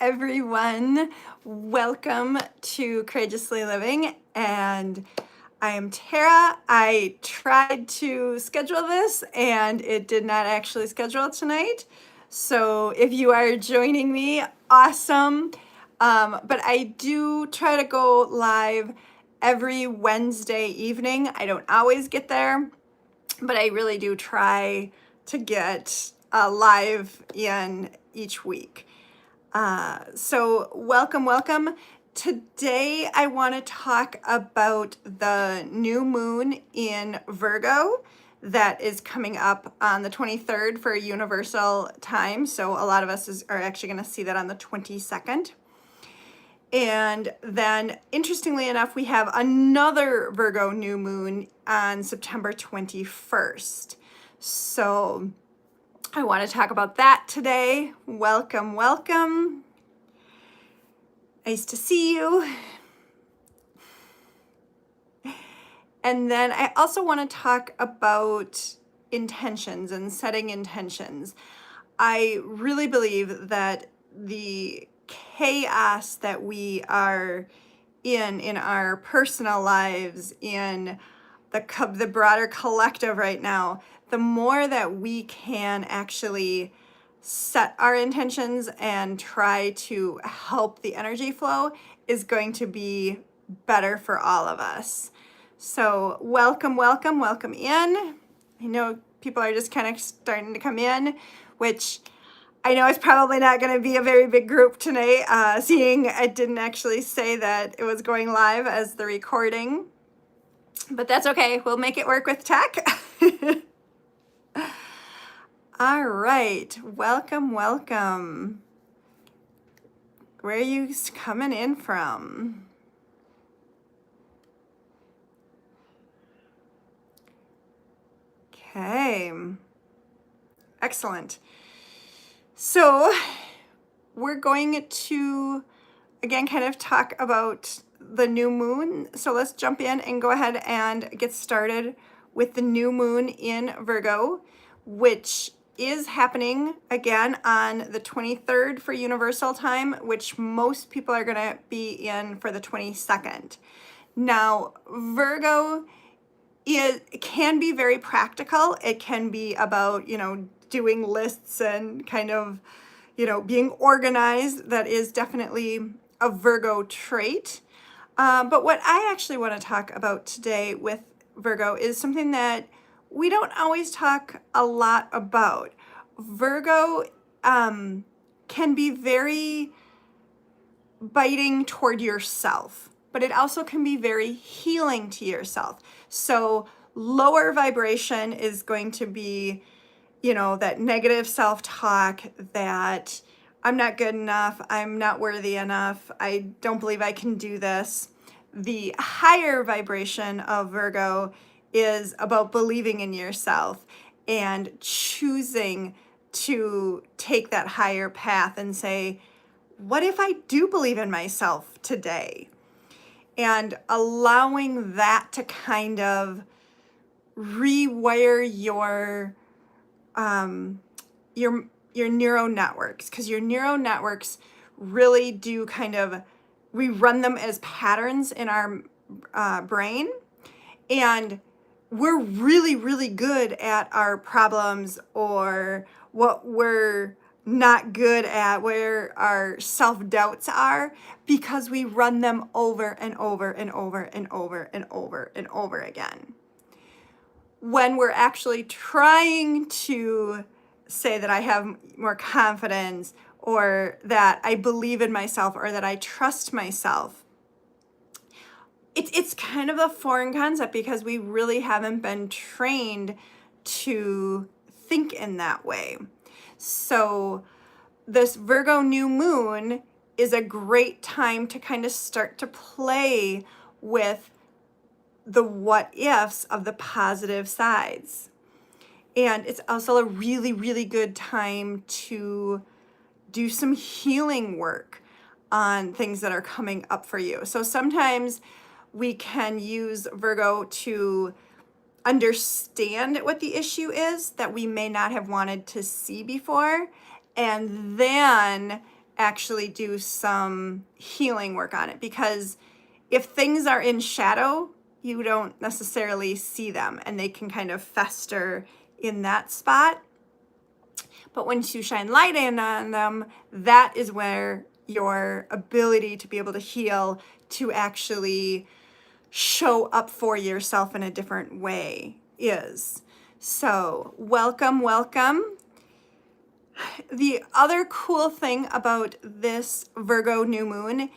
everyone. Welcome to Courageously Living, and I am Tara. I tried to schedule this and it did not actually schedule tonight. So if you are joining me, awesome. But I do try to go live every Wednesday evening. I don't always get there, but I really do try to get live in each week. So welcome. Today I want to talk about the new moon in Virgo that is coming up on the 23rd for universal time. So a lot of us are actually going to see that on the 22nd. And then, interestingly enough, we have another Virgo new moon on September 21st. So I want to talk about that today. Welcome. Nice to see you. And then I also want to talk about intentions and setting intentions. I really believe that the chaos that we are in our personal lives, in the broader collective right now, the more that we can actually set our intentions and try to help the energy flow is going to be better for all of us. So welcome in. I know people are just kind of starting to come in, which I know it's probably not going to be a very big group tonight, seeing it didn't actually say that it was going live as the recording. But that's okay. We'll make it work with tech. All right. Welcome. Where are you coming in from? Okay. Excellent. So we're going to, again, kind of talk about the new moon. So let's jump in and go ahead and get started with the new moon in Virgo, which is happening again on the 23rd for universal time, which most people are going to be in for the 22nd. Now, Virgo can be very practical. It can be about, doing lists and kind of, being organized. That is definitely a Virgo trait. But what I actually want to talk about today with Virgo is something that we don't always talk a lot about. Virgo can be very biting toward yourself, but it also can be very healing to yourself. So lower vibration is going to be, that negative self-talk, that I'm not good enough, I'm not worthy enough, I don't believe I can do this. The higher vibration of Virgo is about believing in yourself and choosing to take that higher path and say, what if I do believe in myself today? And allowing that to kind of rewire your neural networks, because your neural networks really do we run them as patterns in our brain, and we're really good at our problems or what we're not good at, where our self-doubts are, because we run them over and over again. When we're actually trying to say that I have more confidence, or that I believe in myself, or that I trust myself, it's kind of a foreign concept because we really haven't been trained to think in that way. So this Virgo new moon is a great time to kind of start to play with the what ifs of the positive sides. And it's also a really good time to do some healing work on things that are coming up for you. So sometimes we can use Virgo to understand what the issue is that we may not have wanted to see before, and then actually do some healing work on it, because if things are in shadow, you don't necessarily see them and they can kind of fester in that spot. But once you shine light in on them, that is where your ability to be able to heal, to actually show up for yourself in a different way is. So welcome, welcome. The other cool thing about this Virgo new moon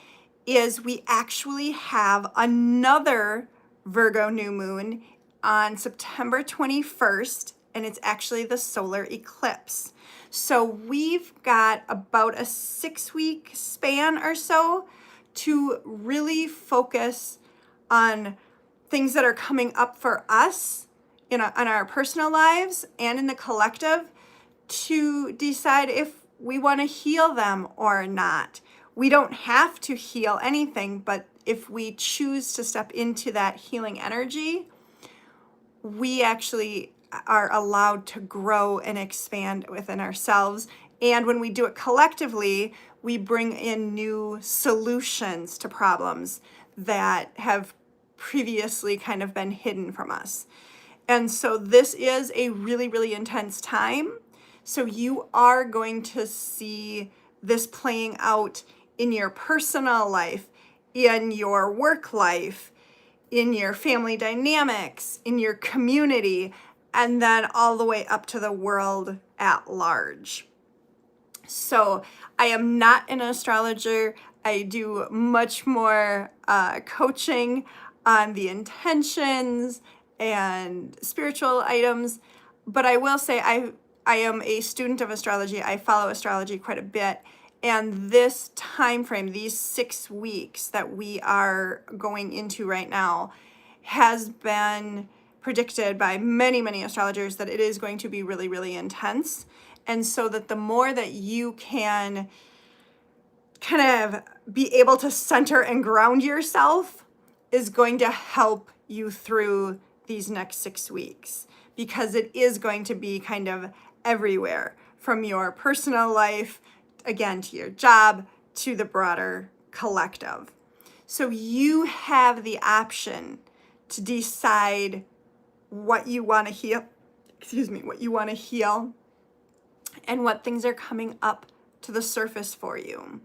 is we actually have another Virgo new moon on September 21st, and it's actually the solar eclipse. So we've got about a 6-week span or so to really focus on things that are coming up for us on our personal lives and in the collective, to decide if we want to heal them or not. We don't have to heal anything, but if we choose to step into that healing energy, we actually are allowed to grow and expand within ourselves. And when we do it collectively, we bring in new solutions to problems that have previously kind of been hidden from us. And so this is a really, really intense time. So you are going to see this playing out in your personal life, in your work life, in your family dynamics, in your community, and then all the way up to the world at large. So I am not an astrologer. I do much more coaching on the intentions and spiritual items. But I will say I am a student of astrology. I follow astrology quite a bit. And this time frame, these 6 weeks that we are going into right now, has been predicted by many, many astrologers that it is going to be really, really intense. And so that the more that you can kind of be able to center and ground yourself is going to help you through these next 6 weeks, because it is going to be kind of everywhere, from your personal life, again, to your job, to the broader collective. So you have the option to decide what you want to heal, and what things are coming up to the surface for you.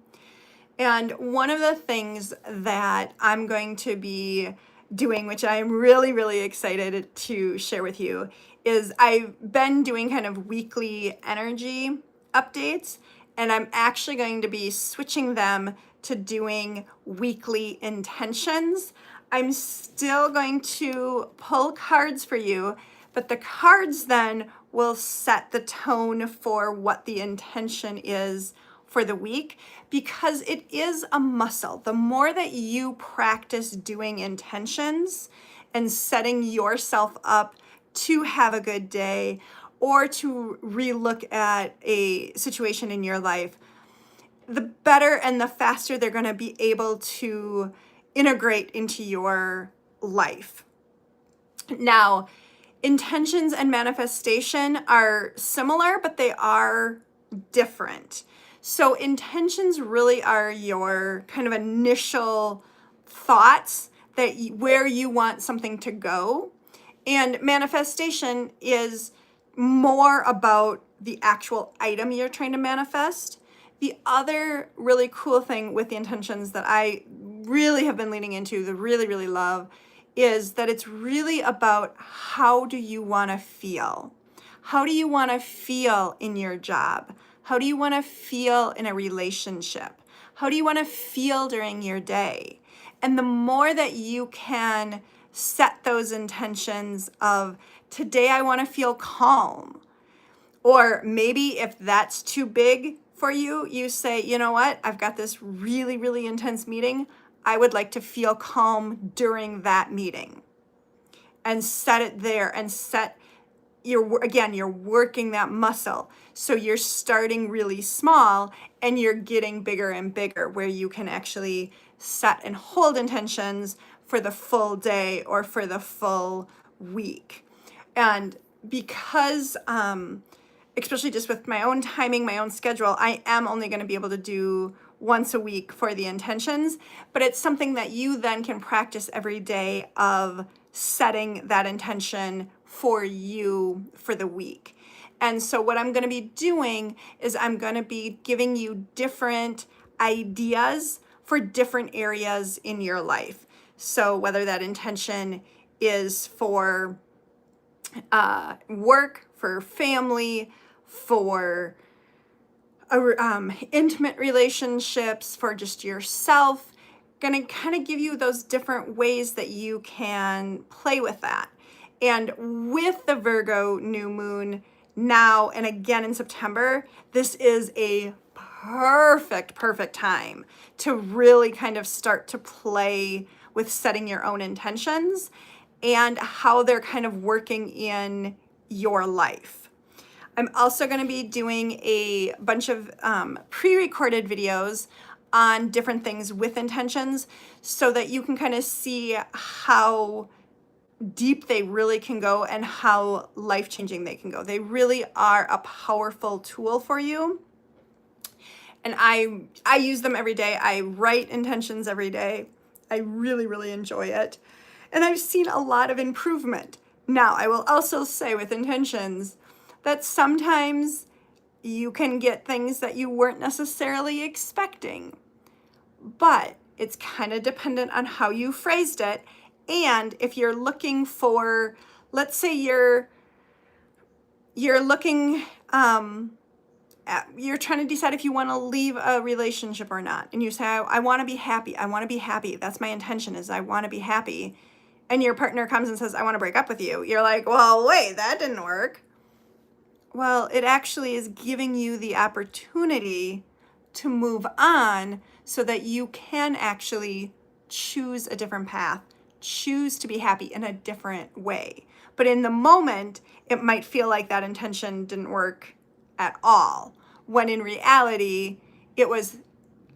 And one of the things that I'm going to be doing, which I'm really, really excited to share with you, is I've been doing kind of weekly energy updates, and I'm actually going to be switching them to doing weekly intentions. I'm still going to pull cards for you, but the cards then will set the tone for what the intention is for the week, because it is a muscle. The more that you practice doing intentions and setting yourself up to have a good day, or to relook at a situation in your life, the better and the faster they're going to be able to integrate into your life. Now, intentions and manifestation are similar, but they are different. So intentions really are your kind of initial thoughts that where you want something to go. And manifestation is more about the actual item you're trying to manifest. The other really cool thing with the intentions that I really have been leaning into, that really, really love, is that it's really about how do you want to feel? How do you want to feel in your job? How do you want to feel in a relationship? How do you want to feel during your day? And the more that you can set those intentions of, today I want to feel calm, or maybe if that's too big for you, you say, you know what, I've got this really, really intense meeting. I would like to feel calm during that meeting, and set it there, and you're working that muscle. So you're starting really small and you're getting bigger and bigger, where you can actually set and hold intentions for the full day or for the full week. And because especially just with my own timing, my own schedule, I am only going to be able to do once a week for the intentions, but it's something that you then can practice every day of setting that intention for you for the week. And so what I'm going to be doing is I'm going to be giving you different ideas for different areas in your life. So whether that intention is for work, for family, for intimate relationships, for just yourself, gonna kind of give you those different ways that you can play with that. And with the Virgo new moon now and again in September, this is a perfect time to really kind of start to play with setting your own intentions and how they're kind of working in your life. I'm also going to be doing a bunch of pre-recorded videos on different things with intentions so that you can kind of see how deep they really can go and how life-changing they can go. They really are a powerful tool for you. And I use them every day. I write intentions every day. I really enjoy it. And I've seen a lot of improvement. Now, I will also say with intentions that sometimes you can get things that you weren't necessarily expecting. But it's kind of dependent on how you phrased it. And if you're looking for, let's say you're looking, you're trying to decide if you want to leave a relationship or not. And you say, I want to be happy. I want to be happy. That's my intention, is I want to be happy. And your partner comes and says, I want to break up with you. You're like, well, wait, that didn't work. Well, it actually is giving you the opportunity to move on so that you can actually choose a different path, choose to be happy in a different way. But in the moment, it might feel like that intention didn't work at all, when in reality, it was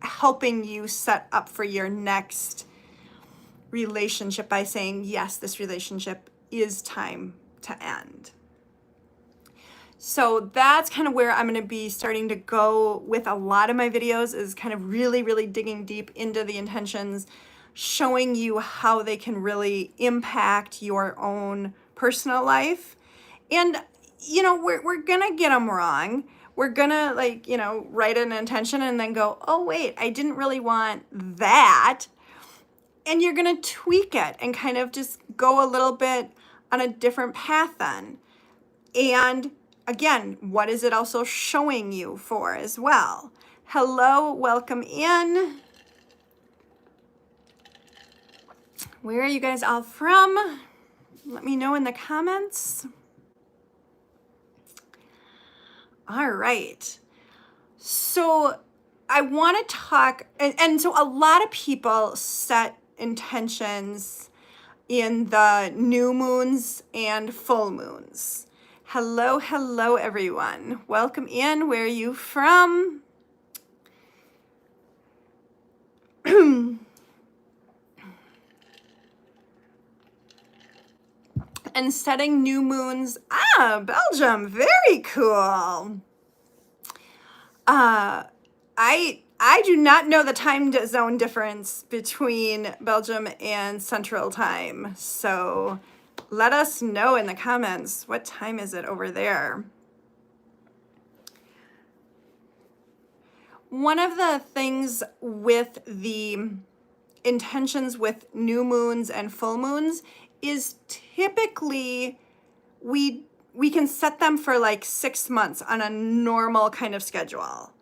helping you set up for your next relationship by saying, yes, this relationship is time to end. So that's kind of where I'm going to be starting to go with a lot of my videos, is kind of really digging deep into the intentions, showing you how they can really impact your own personal life. And, you know, we're going to get them wrong. We're going to, like, you know, write an intention and then go, oh, wait, I didn't really want that. And you're going to tweak it and kind of just go a little bit on a different path then. And again, what is it also showing you for as well? Hello, welcome in. Where are you guys all from? Let me know in the comments. All right. So I want to talk, and so a lot of people set intentions in the new moons and full moons. Hello, everyone. Welcome in. Where are you from? And setting new moons. Belgium. Very cool. I do not know the time zone difference between Belgium and Central Time. So let us know in the comments, what time is it over there? One of the things with the intentions with new moons and full moons is typically we can set them for like 6 months on a normal kind of schedule.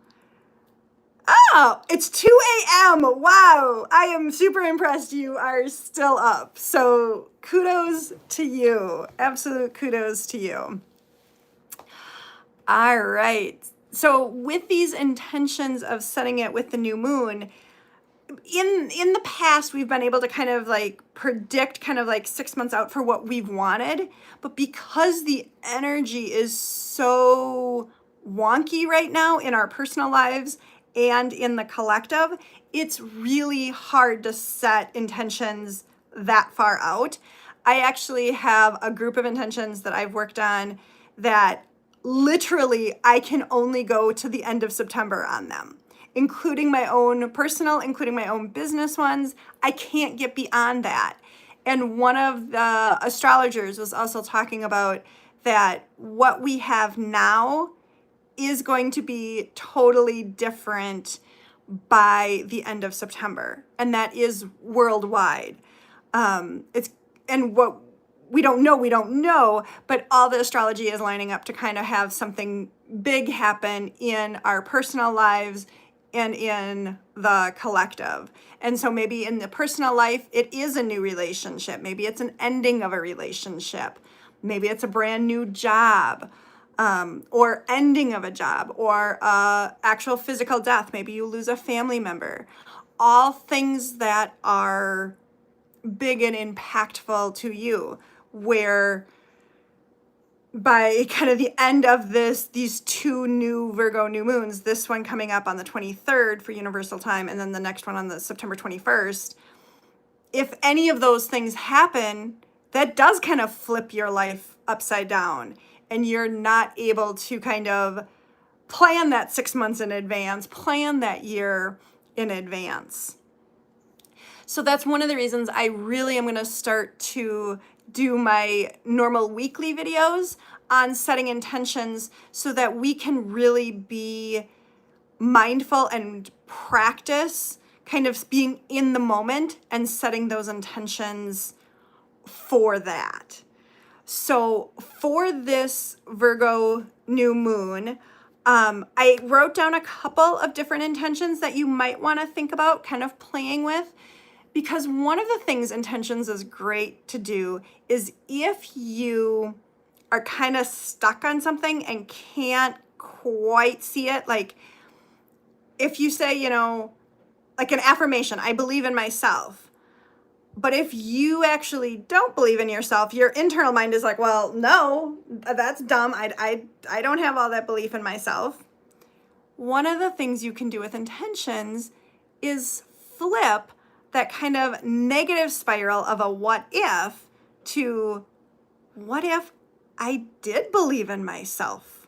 Oh, it's 2 a.m. Wow, I am super impressed you are still up. So kudos to you. Absolute kudos to you. All right. So with these intentions of setting it with the new moon, in the past, we've been able to kind of like predict kind of like 6 months out for what we've wanted. But because the energy is so wonky right now in our personal lives and in the collective, it's really hard to set intentions that far out. I actually have a group of intentions that I've worked on that literally, I can only go to the end of September on them, including my own personal, including my own business ones. I can't get beyond that. And one of the astrologers was also talking about that what we have now is going to be totally different by the end of September. And that is worldwide. And what we don't know, but all the astrology is lining up to kind of have something big happen in our personal lives and in the collective. And so maybe in the personal life, it is a new relationship. Maybe it's an ending of a relationship. Maybe it's a brand new job, or ending of a job, or actual physical death. Maybe you lose a family member. All things that are big and impactful to you, where by kind of the end of these two new Virgo new moons, this one coming up on the 23rd for universal time, and then the next one on the September 21st, if any of those things happen, that does kind of flip your life upside down, and you're not able to kind of plan that 6 months in advance, plan that year in advance. So that's one of the reasons I really am going to start to do my normal weekly videos on setting intentions, so that we can really be mindful and practice kind of being in the moment and setting those intentions for that. So for this Virgo new moon, I wrote down a couple of different intentions that you might want to think about kind of playing with. Because one of the things intentions is great to do is if you are kind of stuck on something and can't quite see it, like if you say, like an affirmation, I believe in myself. But if you actually don't believe in yourself, your internal mind is like, well, no, that's dumb. I don't have all that belief in myself. One of the things you can do with intentions is flip that kind of negative spiral of a what if to what if I did believe in myself?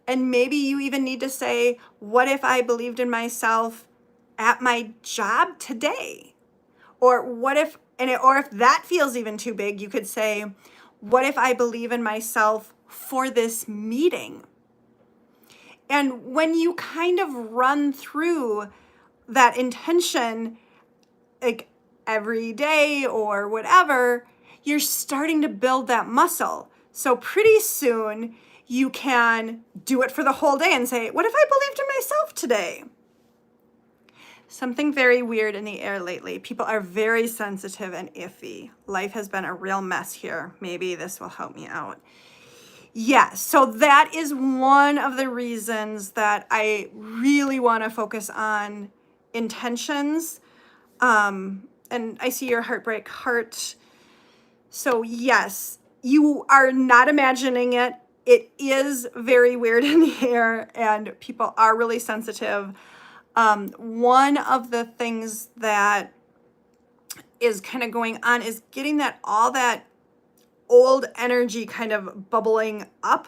And maybe you even need to say, what if I believed in myself at my job today? Or what if, or if that feels even too big, you could say, what if I believe in myself for this meeting? And when you kind of run through that intention, like every day or whatever, you're starting to build that muscle. So pretty soon you can do it for the whole day and say, what if I believed in myself today? Something very weird in the air lately. People are very sensitive and iffy. Life has been a real mess here. Maybe this will help me out. Yeah, so that is one of the reasons that I really want to focus on intentions. And I see your heartbreak heart. So yes, you are not imagining it. It is very weird in the air and people are really sensitive. One of the things that is kind of going on is getting that all that old energy kind of bubbling up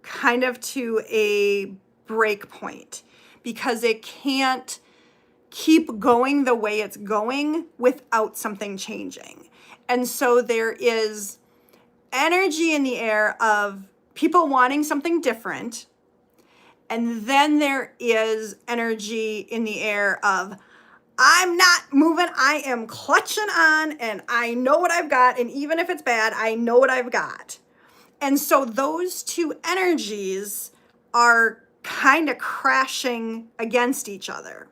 kind of to a break point, because it can't keep going the way it's going without something changing. And so there is energy in the air of people wanting something different. And then there is energy in the air of, I'm not moving, I am clutching on, and I know what I've got. And even if it's bad, I know what I've got. And so those two energies are kind of crashing against each other,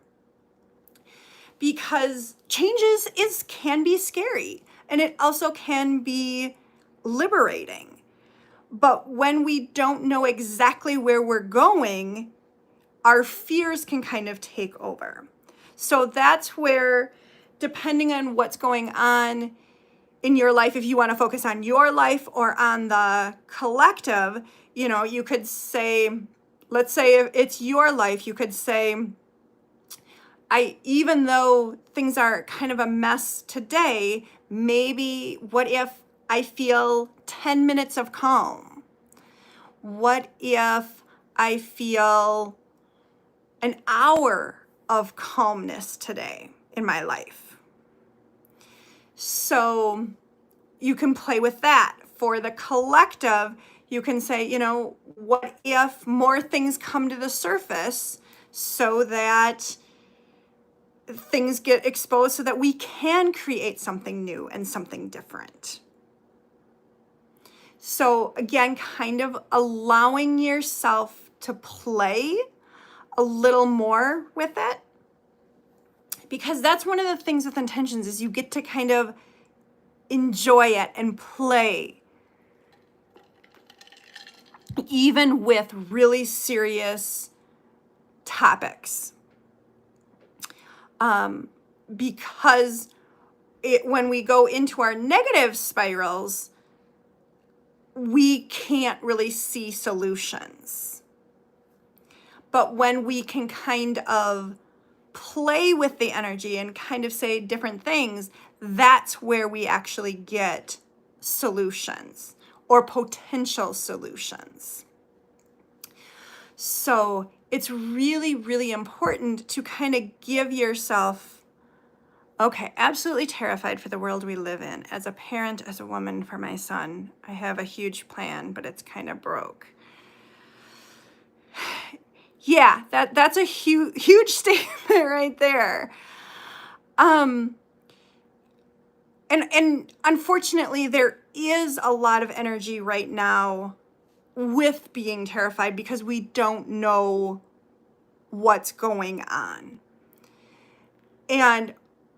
because changes can be scary, and it also can be liberating. But when we don't know exactly where we're going, our fears can kind of take over. So that's where, depending on what's going on in your life, if you want to focus on your life or on the collective, you could say, let's say if it's your life, you could say, even though things are kind of a mess today, maybe what if I feel 10 minutes of calm? What if I feel an hour of calmness today in my life? So you can play with that. For the collective, you can say, you know, what if more things come to the surface so that things get exposed so that we can create something new and something different? So again, kind of allowing yourself to play a little more with it, because that's one of the things with intentions is you get to kind of enjoy it and play, even with really serious topics. Because when we go into our negative spirals, we can't really see solutions. But when we can kind of play with the energy and kind of say different things, that's where we actually get solutions or potential solutions. So it's really, really important to kind of give yourself, okay, absolutely terrified for the world we live in. As a parent, as a woman, for my son, I have a huge plan, but it's kind of broke. Yeah, that's a huge statement right there. And unfortunately, there is a lot of energy right now with being terrified because we don't know what's going on. And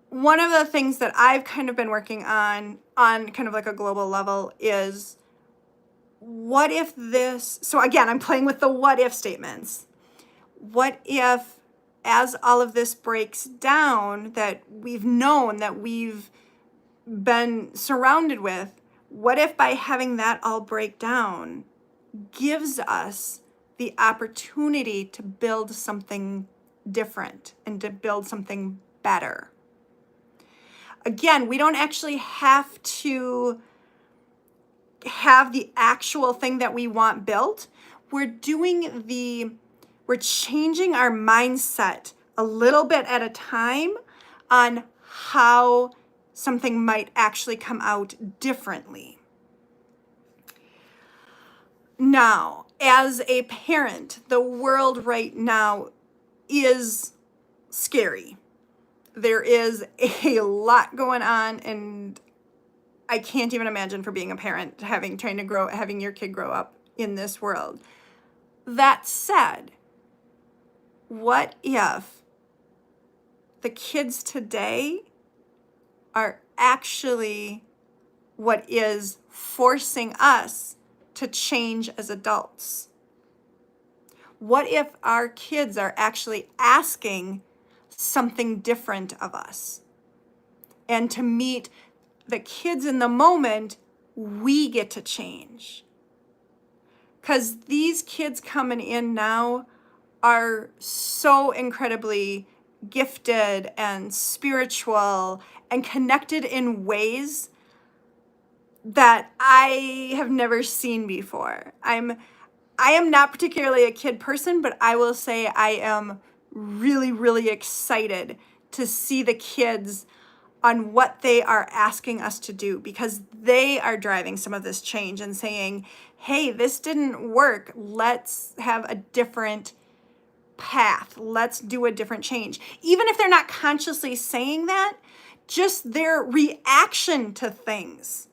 one of the things that I've kind of been working on kind of like a global level is, what if this, so again, I'm playing with the what if statements. What if, as all of this breaks down, that we've known, that we've been surrounded with, what if by having that all break down gives us the opportunity to build something different and to build something better? Again, we don't actually have to have the actual thing that we want built. We're changing our mindset a little bit at a time on how something might actually come out differently. Now, as a parent, the world right now is scary. There is a lot going on, and I can't even imagine, for being a parent, having your kid grow up in this world. That said, what if the kids today are actually what is forcing us to change as adults? What if our kids are actually asking something different of us? And to meet the kids in the moment, we get to change. Because these kids coming in now are so incredibly gifted and spiritual and connected in ways that I have never seen before. I am not particularly a kid person, but I will say I am really, really excited to see the kids on what they are asking us to do, because they are driving some of this change and saying, hey, this didn't work. Let's have a different path. Let's do a different change. Even if they're not consciously saying that, just their reaction to things,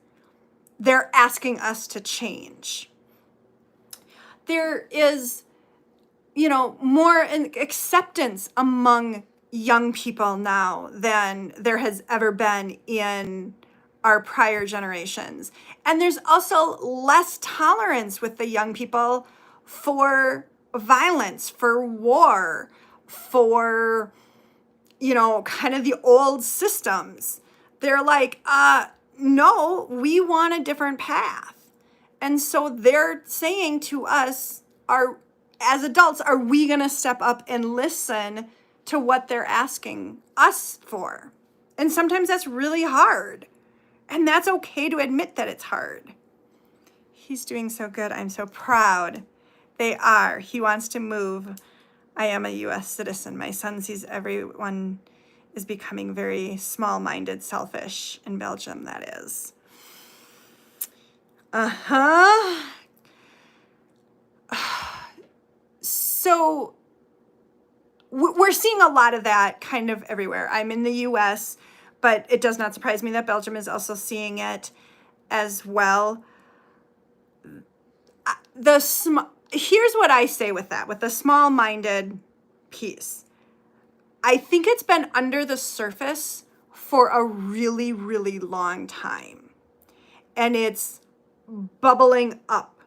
they're asking us to change. There is, more acceptance among young people now than there has ever been in our prior generations. And there's also less tolerance with the young people for violence, for war, for, kind of the old systems. They're like, no, we want a different path. And so they're saying to us, as adults, are we going to step up and listen to what they're asking us for? And sometimes that's really hard. And that's okay to admit that it's hard. He's doing so good. I'm so proud. They are. He wants to move. I am a US citizen. My son sees everyone is becoming very small-minded, selfish in Belgium, that is. Uh-huh. So we're seeing a lot of that kind of everywhere. I'm in the US, but it does not surprise me that Belgium is also seeing it as well. Here's what I say with that, with the small-minded piece. I think it's been under the surface for a really, really long time. And it's bubbling up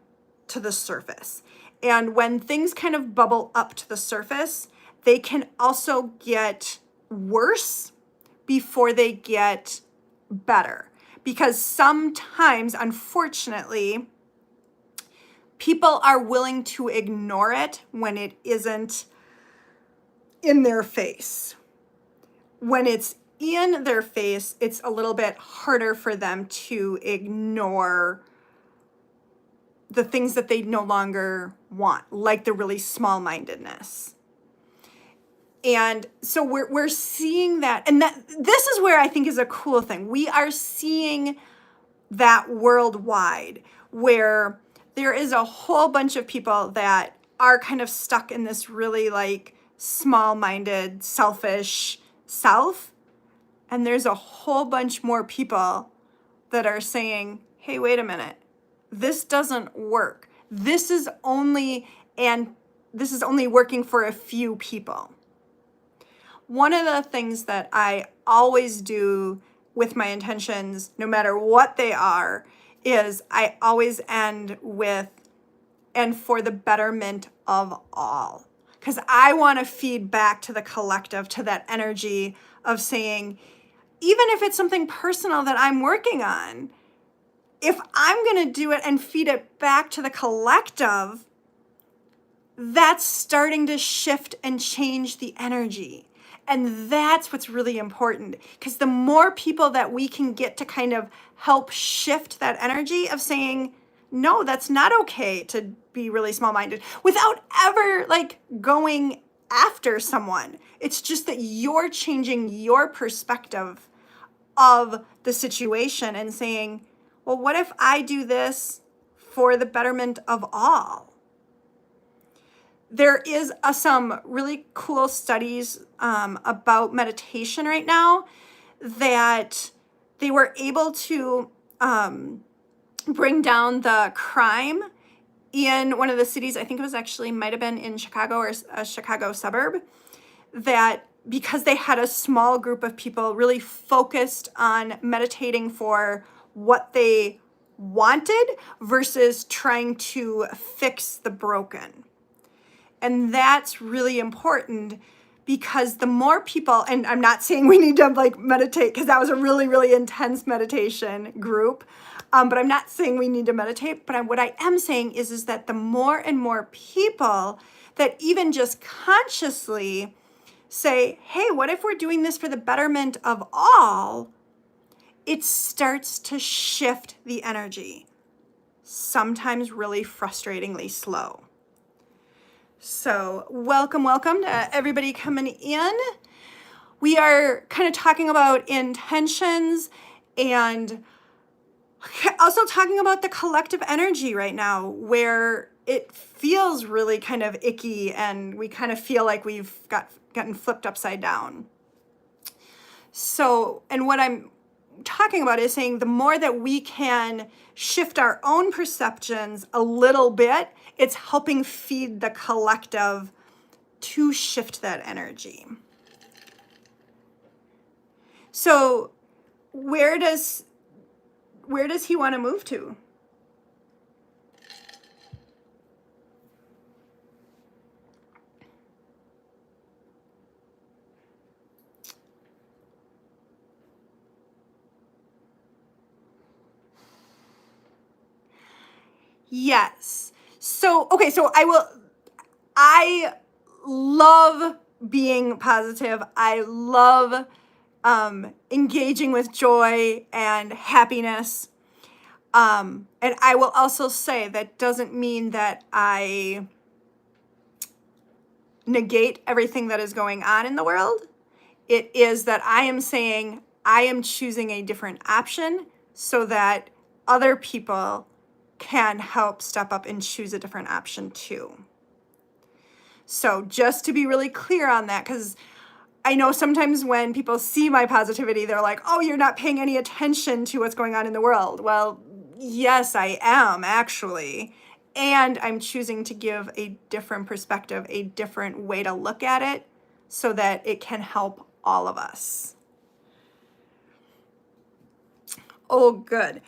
to the surface. And when things kind of bubble up to the surface, they can also get worse before they get better. Because sometimes, unfortunately, people are willing to ignore it when it isn't in their face. When it's in their face, it's a little bit harder for them to ignore the things that they no longer want, like the really small-mindedness. And so we're seeing that, and this is where I think is a cool thing. We are seeing that worldwide, where there is a whole bunch of people that are kind of stuck in this really like small-minded, selfish self. And there's a whole bunch more people that are saying, hey, wait a minute, this doesn't work. This is only working for a few people. One of the things that I always do with my intentions, no matter what they are, is I always end with, and for the betterment of all. Because I want to feed back to the collective, to that energy of saying, even if it's something personal that I'm working on, if I'm going to do it and feed it back to the collective, that's starting to shift and change the energy. And that's what's really important, because the more people that we can get to kind of help shift that energy of saying, no, that's not okay to be really small-minded, without ever like going after someone. It's just that you're changing your perspective of the situation and saying, well, what if I do this for the betterment of all? There is some really cool studies about meditation right now that they were able to bring down the crime in one of the cities. I think it was actually, might have been in Chicago or a Chicago suburb, that because they had a small group of people really focused on meditating for what they wanted versus trying to fix the broken. And that's really important, because the more people, and I'm not saying we need to like meditate, because that was a really, really intense meditation group, but I'm not saying we need to meditate. But what I am saying is that the more and more people that even just consciously say, hey, what if we're doing this for the betterment of all? It starts to shift the energy, sometimes really frustratingly slow. So welcome to everybody coming in. We are kind of talking about intentions and also talking about the collective energy right now, where it feels really kind of icky and we kind of feel like we've gotten flipped upside down. So, and what I'm talking about is saying the more that we can shift our own perceptions a little bit, it's helping feed the collective to shift that energy. So where does he want to move to? Yes. So, okay, so I love being positive. I love engaging with joy and happiness. And I will also say that doesn't mean that I negate everything that is going on in the world. It is that I am saying I am choosing a different option so that other people can help step up and choose a different option too. So just to be really clear on that, because I know sometimes when people see my positivity, they're like, oh, you're not paying any attention to what's going on in the world. Well, yes, I am actually. And I'm choosing to give a different perspective, a different way to look at it so that it can help all of us. Oh, good.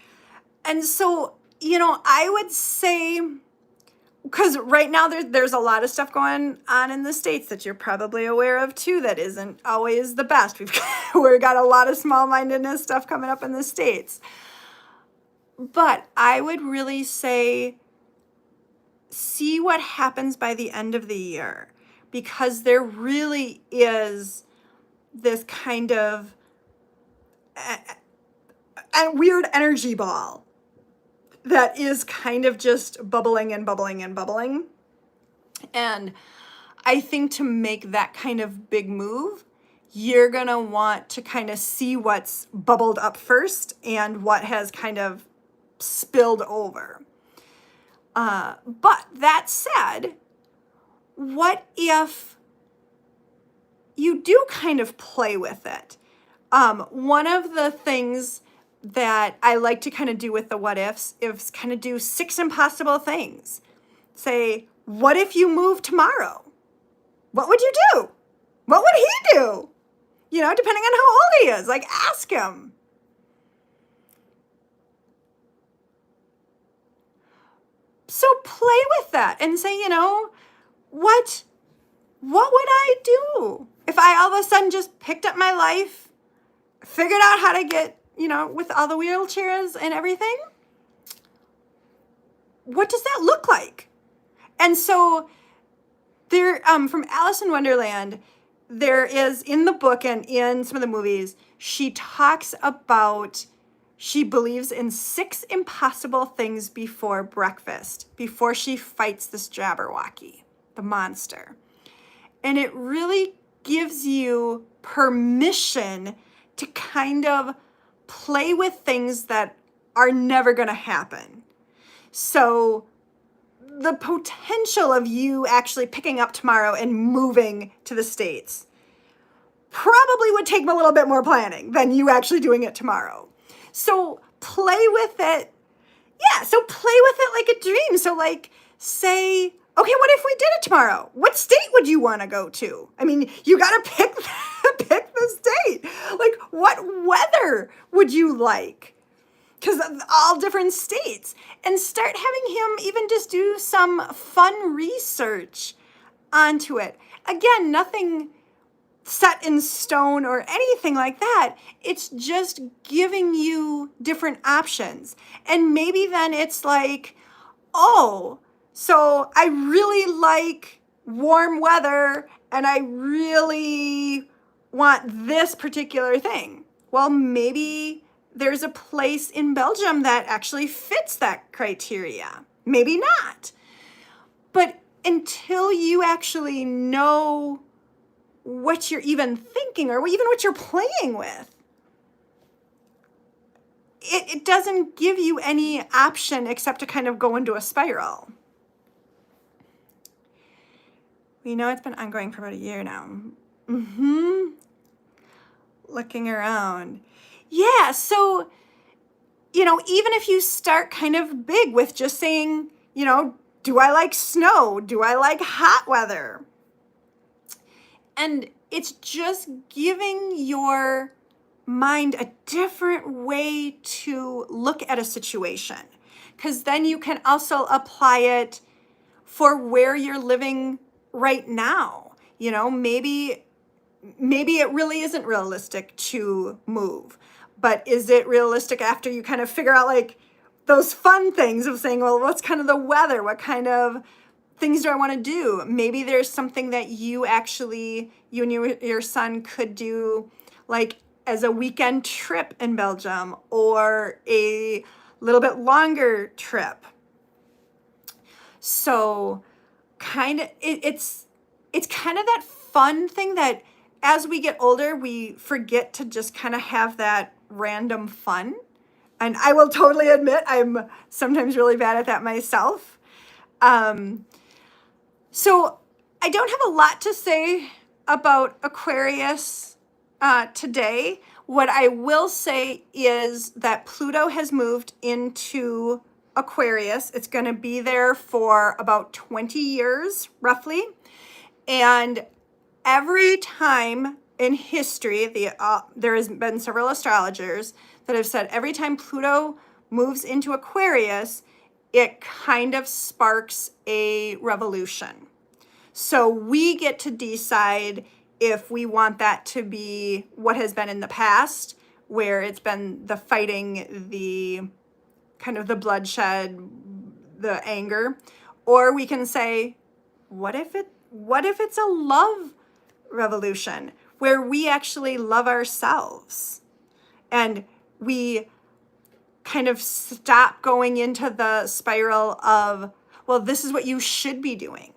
And so, I would say, because right now there's a lot of stuff going on in the States that you're probably aware of too that isn't always the best. We've got a lot of small-mindedness stuff coming up in the States. But I would really say see what happens by the end of the year, because there really is this kind of a weird energy ball that is kind of just bubbling and bubbling and bubbling. And I think to make that kind of big move, you're going to want to kind of see what's bubbled up first and what has kind of spilled over. But that said, what if you do kind of play with it? One of the things that I like to kind of do with the what ifs is kind of do 6 impossible things. Say, what if you move tomorrow? What would you do? What would he do? Depending on how old he is, like ask him. So play with that and say, what would I do if I all of a sudden just picked up my life, figured out how to get, with all the wheelchairs and everything? What does that look like? And so there, from Alice in Wonderland, there is in the book and in some of the movies, she talks about, she believes in 6 impossible things before breakfast, before she fights this Jabberwocky, the monster. And it really gives you permission to kind of play with things that are never going to happen. So the potential of you actually picking up tomorrow and moving to the States probably would take a little bit more planning than you actually doing it tomorrow. So play with it. Yeah, so play with it like a dream. So like say, okay, what if we did it tomorrow? What state would you want to go to? I mean, you got to pick the state. Like what weather would you like? Because all different states. And start having him even just do some fun research onto it. Again, nothing set in stone or anything like that. It's just giving you different options. And maybe then it's like, oh, so I really like warm weather and I really want this particular thing. Well, maybe there's a place in Belgium that actually fits that criteria. Maybe not. But until you actually know what you're even thinking or even what you're playing with, it doesn't give you any option except to kind of go into a spiral. We know it's been ongoing for about a year now. Looking around. Yeah, so, even if you start kind of big with just saying, do I like snow? Do I like hot weather? And it's just giving your mind a different way to look at a situation. Because then you can also apply it for where you're living right now. Maybe it really isn't realistic to move. But is it realistic after you kind of figure out like those fun things of saying, well, what's kind of the weather? What kind of things do I want to do? Maybe there's something that you and your son could do like as a weekend trip in Belgium, or a little bit longer trip. So kind of, it's kind of that fun thing that as we get older, we forget to just kind of have that random fun. And I will totally admit I'm sometimes really bad at that myself. So I don't have a lot to say about Aquarius today. What I will say is that Pluto has moved into Aquarius. It's going to be there for about 20 years, roughly. And every time in history, there has been several astrologers that have said every time Pluto moves into Aquarius, it kind of sparks a revolution. So we get to decide if we want that to be what has been in the past, where it's been the fighting, the kind of the bloodshed, the anger, or we can say, what if it's a love revolution where we actually love ourselves and we kind of stop going into the spiral of, well, this is what you should be doing.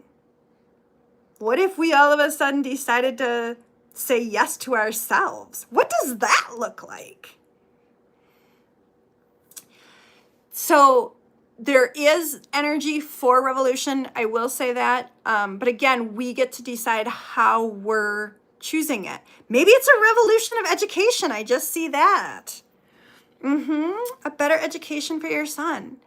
What if we all of a sudden decided to say yes to ourselves? What does that look like? So there is energy for revolution, I will say that. But again, we get to decide how we're choosing it. Maybe it's a revolution of education. I just see that. A better education for your son.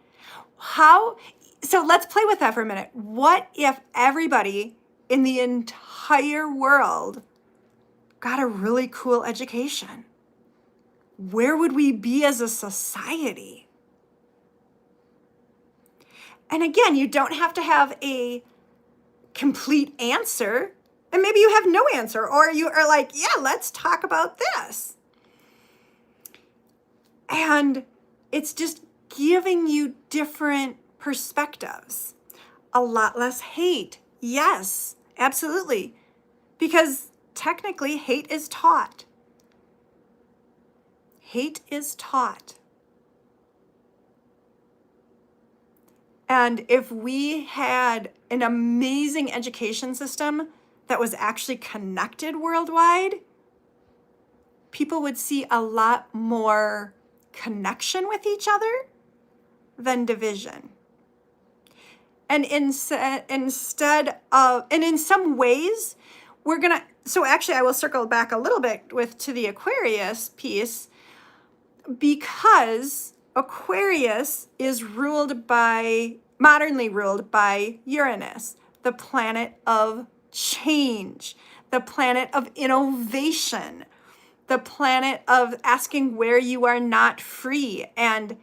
So let's play with that for a minute. What if everybody in the entire world got a really cool education? Where would we be as a society? And again, you don't have to have a complete answer. And maybe you have no answer, or you are like, yeah, let's talk about this. And it's just giving you different perspectives. A lot less hate. Yes, absolutely. Because technically, hate is taught. Hate is taught. And if we had an amazing education system that was actually connected worldwide, people would see a lot more connection with each other than division. And instead of, and in some ways, so actually I will circle back a little bit to the Aquarius piece, because Aquarius is modernly ruled by Uranus, the planet of change, the planet of innovation, the planet of asking where you are not free and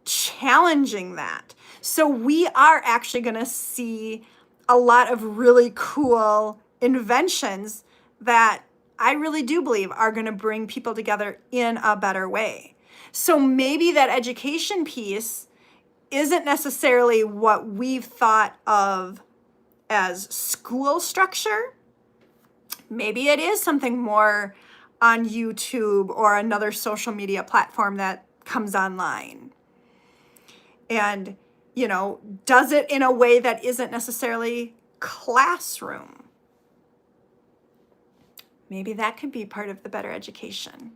challenging that. So we are actually going to see a lot of really cool inventions that I really do believe are going to bring people together in a better way. So maybe that education piece isn't necessarily what we've thought of as school structure. Maybe it is something more on YouTube or another social media platform that comes online. And, does it in a way that isn't necessarily classroom. Maybe that could be part of the better education,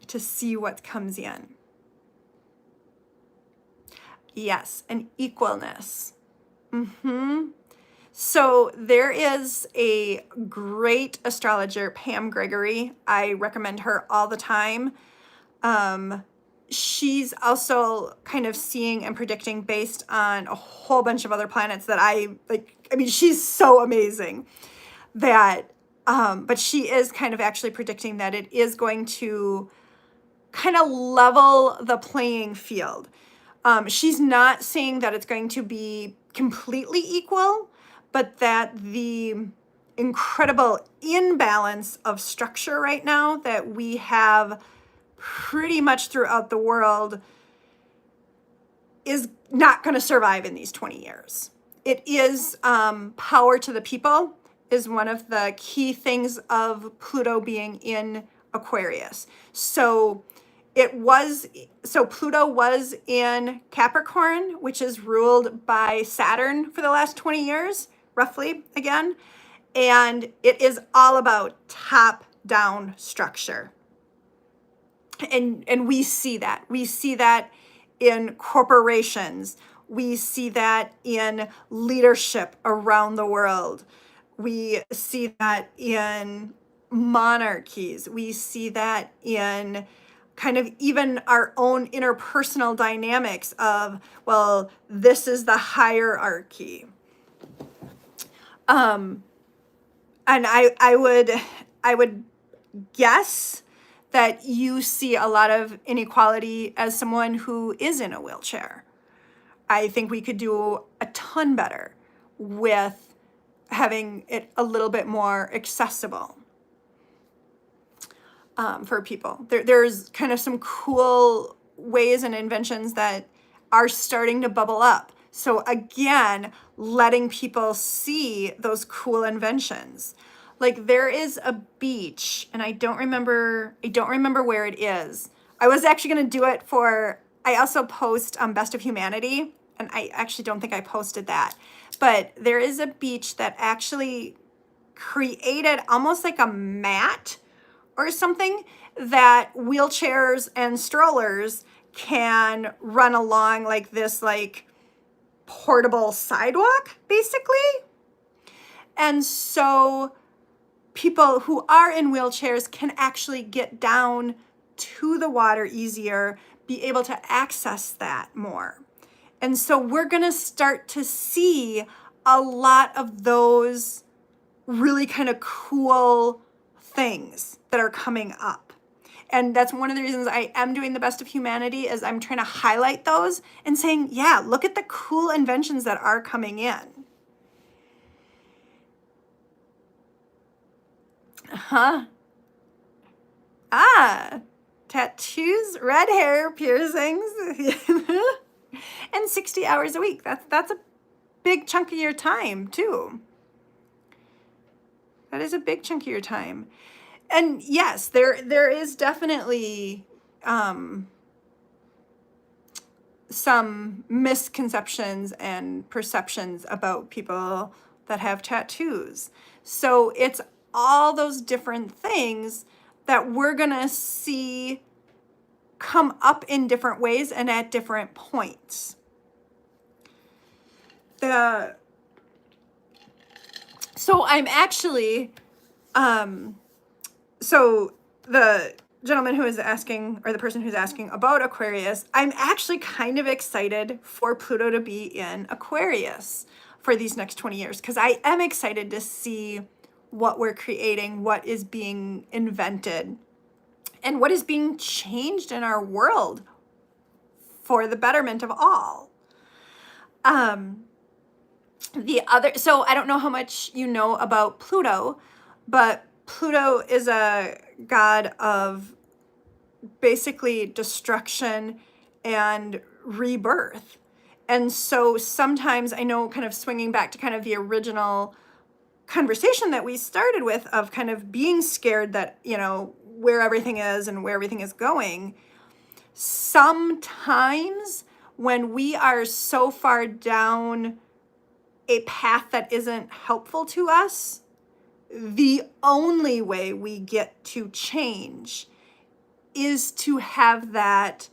to see what comes in. Yes, an equalness. So there is a great astrologer, Pam Gregory. I recommend her all the time. She's also kind of seeing and predicting based on a whole bunch of other planets that I like. I mean, she's so amazing that, but she is kind of actually predicting that it is going to kind of level the playing field. She's not saying that it's going to be completely equal, but that the incredible imbalance of structure right now that we have pretty much throughout the world is not going to survive in these 20 years. It is power to the people is one of the key things of Pluto being in Aquarius. So so Pluto was in Capricorn, which is ruled by Saturn for the last 20 years, roughly again. And it is all about top-down structure. And we see that. We see that in corporations. We see that in leadership around the world. We see that in monarchies. We see that in kind of even our own interpersonal dynamics of, well, this is the hierarchy. And I would guess that you see a lot of inequality as someone who is in a wheelchair. I think we could do a ton better with having it a little bit more accessible for people. There's kind of some cool ways and inventions that are starting to bubble up. So again, letting people see those cool inventions. Like there is a beach, and I don't remember where it is. I was actually going to do it I also post Best of Humanity, and I actually don't think I posted that. But there is a beach that actually created almost like a mat or something that wheelchairs and strollers can run along, like this like portable sidewalk, basically. And so people who are in wheelchairs can actually get down to the water easier, be able to access that more. And so we're going to start to see a lot of those really kind of cool things that are coming up. And that's one of the reasons I am doing the Best of Humanity, is I'm trying to highlight those and saying, yeah, look at the cool inventions that are coming in. Tattoos, red hair, piercings, and 60 hours a week. That's a big chunk of your time too. That is a big chunk of your time. And yes, there is definitely some misconceptions and perceptions about people that have tattoos. So it's all those different things that we're gonna see come up in different ways and at different points. So I'm actually, so the gentleman who is asking, or the person who's asking about Aquarius, I'm actually kind of excited for Pluto to be in Aquarius for these next 20 years, because I am excited to see what we're creating, what is being invented, and what is being changed in our world for the betterment of all. So I don't know how much you know about Pluto, but Pluto is a god of basically destruction and rebirth. And so sometimes, I know, kind of swinging back to kind of the original conversation that we started with, of kind of being scared that, where everything is and where everything is going. Sometimes when we are so far down a path that isn't helpful to us, the only way we get to change is to have that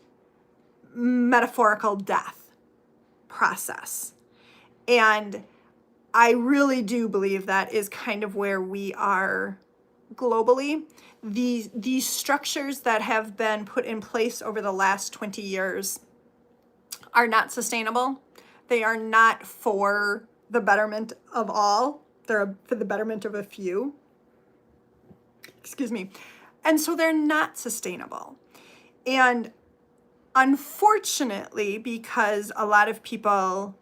metaphorical death process. And I really do believe that is kind of where we are globally. These structures that have been put in place over the last 20 years are not sustainable. They are not for the betterment of all. They're for the betterment of a few. Excuse me. And so they're not sustainable. And unfortunately, because a lot of people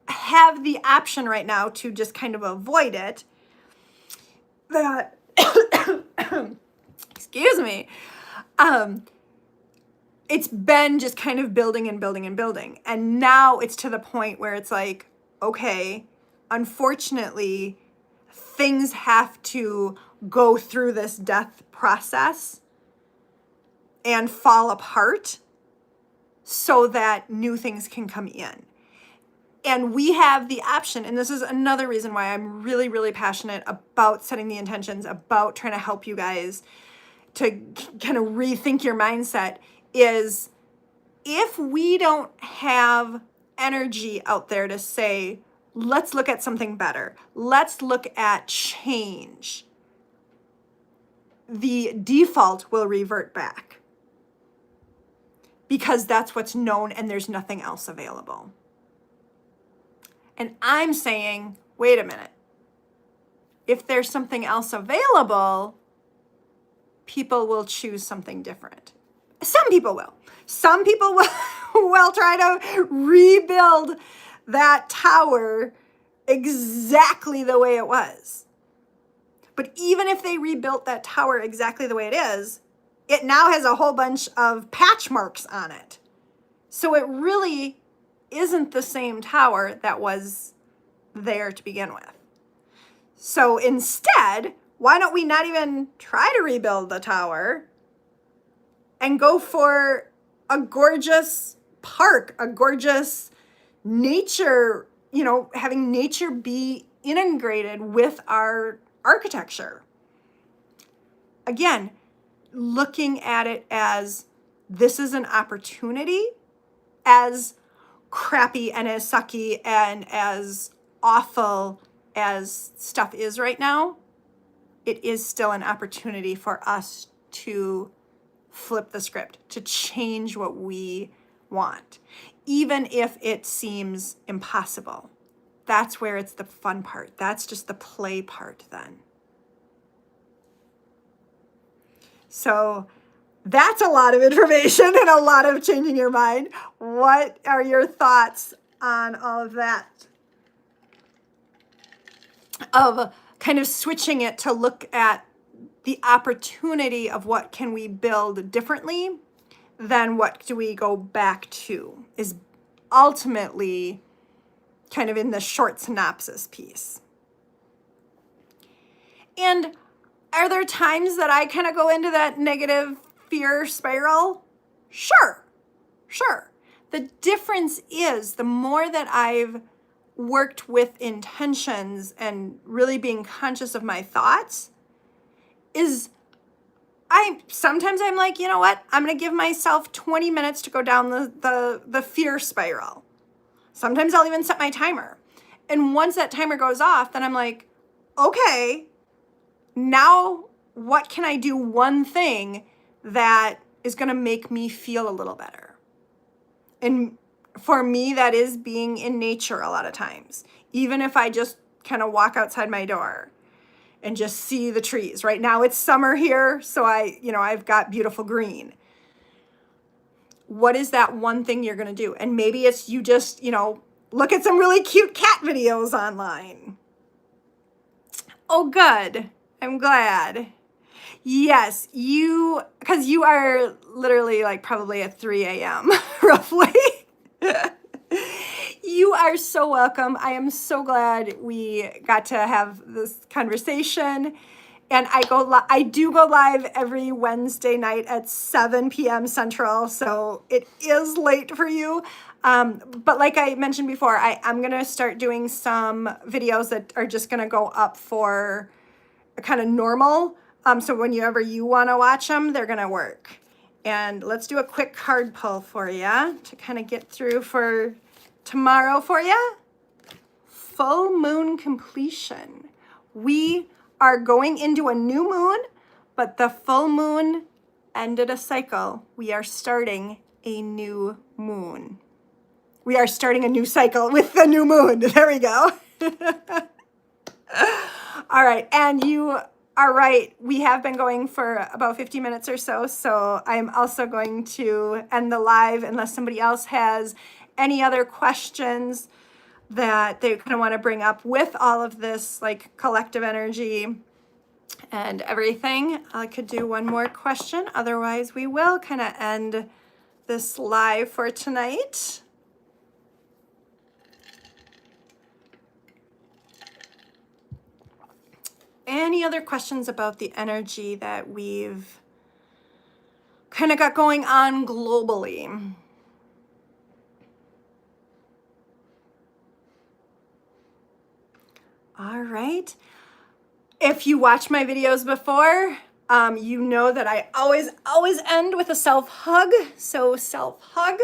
have the option right now to just kind of avoid it, that, excuse me, it's been just kind of building and building and building. And now it's to the point where it's like, okay, unfortunately, things have to go through this death process and fall apart so that new things can come in. And we have the option, and this is another reason why I'm really, really passionate about setting the intentions, about trying to help you guys to kind of rethink your mindset, is if we don't have energy out there to say, let's look at something better, let's look at change, the default will revert back because that's what's known and there's nothing else available. And I'm saying, wait a minute. If there's something else available, people will choose something different. Some people will. Some people will try to rebuild that tower exactly the way it was. But even if they rebuilt that tower exactly the way it is, it now has a whole bunch of patch marks on it. So it really isn't the same tower that was there to begin with. So instead, why don't we not even try to rebuild the tower and go for a gorgeous park, a gorgeous nature, having nature be integrated with our architecture. Again, looking at it as this is an opportunity, as crappy and as sucky and as awful as stuff is right now, it is still an opportunity for us to flip the script, to change what we want, even if it seems impossible. That's where it's the fun part. That's just the play part then. So that's a lot of information and a lot of changing your mind. What are your thoughts on all of that? Of kind of switching it to look at the opportunity of what can we build differently than what do we go back to, is ultimately kind of in the short synopsis piece. And are there times that I kind of go into that negative fear spiral? Sure. The difference is the more that I've worked with intentions and really being conscious of my thoughts, is sometimes I'm like, you know what? I'm going to give myself 20 minutes to go down the fear spiral. Sometimes I'll even set my timer. And once that timer goes off, then I'm like, okay, now what can I do one thing that is going to make me feel a little better? And for me, that is being in nature a lot of times. Even if I just kind of walk outside my door and just see the trees. Right now it's summer here, so I've got beautiful green. What is that one thing you're going to do? And maybe it's you just, look at some really cute cat videos online. Oh, good. I'm glad. Yes, because you are literally like probably at 3 a.m. roughly. You are so welcome. I am so glad we got to have this conversation. And I do go live every Wednesday night at 7 p.m. Central, so it is late for you. But like I mentioned before, I'm going to start doing some videos that are just going to go up for kind of normal. So whenever you want to watch them, they're going to work. And let's do a quick card pull for you to kind of get through for tomorrow for you. Full moon completion. We are going into a new moon, but the full moon ended a cycle. We are starting a new moon. We are starting a new cycle with the new moon. There we go. All right. And you are right. We have been going for about 50 minutes or so. So I'm also going to end the live unless somebody else has any other questions that they kind of want to bring up with all of this like collective energy and everything. I could do one more question. Otherwise, we will kind of end this live for tonight. Any other questions about the energy that we've kind of got going on globally. All right. If you watch my videos before, you know that I always end with a self-hug. So self-hug.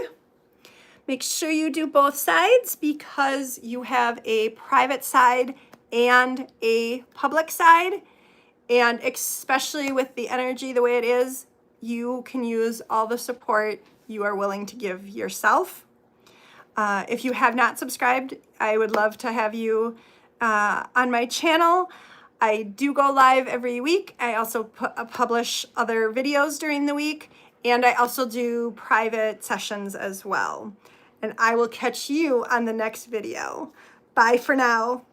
Make sure you do both sides because you have a private side and a public side. And especially with the energy the way it is, you can use all the support you are willing to give yourself. If you have not subscribed, I would love to have you on my channel. I do go live every week. I also publish other videos during the week, and I also do private sessions as well. And I will catch you on the next video. Bye for now.